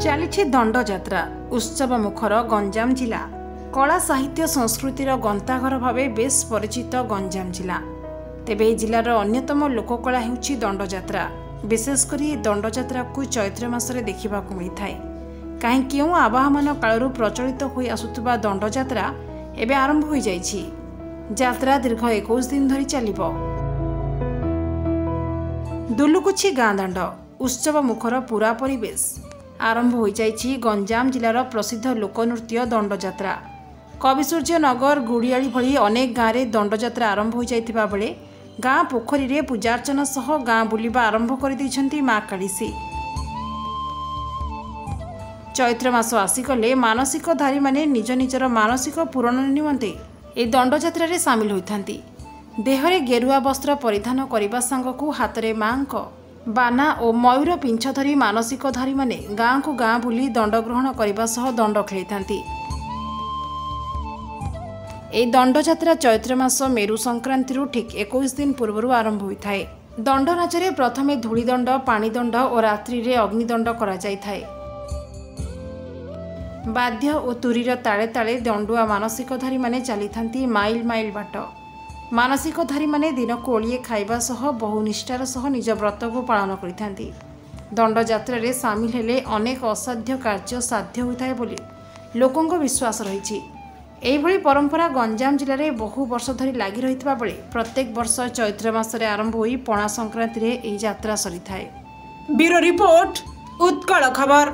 चली दंड जात्रा उत्सव मुखर गंजाम जिला कला साहित्य संस्कृतिर गंताघर भाव बेस परिचित गंजाम जिला। तेबे जिलार अन्यतम लोककला हेउछि दंड जात्रा। विशेषकर दंड जात्रा को चैत्र मासरे देखा मिलता है। कहीं क्यों आवाहमान कालू प्रचलित हो आसुवा दंड जात्रा एवं आरंभ हो जाइछि। जात्रा दीर्घ 21 दिन धरी चलिबो। दुलुकुछि गाँ दांड उत्सव मुखर पूरा परिवेश आरंभ हो जाइछि गंजाम जिलार प्रसिद्ध लोकनृत्य दंड जात्रा। कविसूर्य नगर गुड़ियाली भली अनेक गाँव में दंड जात्रा आरंभ हो जाइथिबा बेले गाँ पोखरी रे पूजार्चना सह गाँ बुलिबा आरंभ कर दैछन्ती माँ कालिसी। चैत्र मास आसीगले मानसिकधारी माने निज निजर मानसिक पूरण निमंते ए दंड जात्रा रे सामिल होइथांती। देहरे गेरुआ वस्त्र परिधान करने सांगकु हातरे मांक बाना और मयूर पिंछ धरी मानसिकधारी माने गाँ को गाँ बुली दंड ग्रहण करने सह दंड खेली। ए दंड जात्रा चैत्र मास मेरु संक्रांति ठीक 21 दिन पूर्व आरंभ होता है। दंड नाचरे प्रथमे धूलीदंड पानीदंड और रात्रि रे अग्निदंड करा जायथाय। बाद्य और तुरीर ताले ताले दंडुआ मानसिकधारी माने चली माइल माइल बाट। मानसिकधारी माने दिन को ओलिए खाइबा सह बहु निष्ठार सह निज व्रत को पालन करिथांती। दंड जात्रा रे सामिल हेले अनेक असाध्य कार्य साध्य होता है बोली लोकों विश्वास रही। एभली परंपरा गंजाम जिले में बहु वर्ष धरी लगी रही बेले प्रत्येक वर्ष चैत्र मासरे आरंभ होई पणा संक्रांति रे एही यात्रा सरी थाए। ब्यूरो रिपोर्ट उत्कल खबर।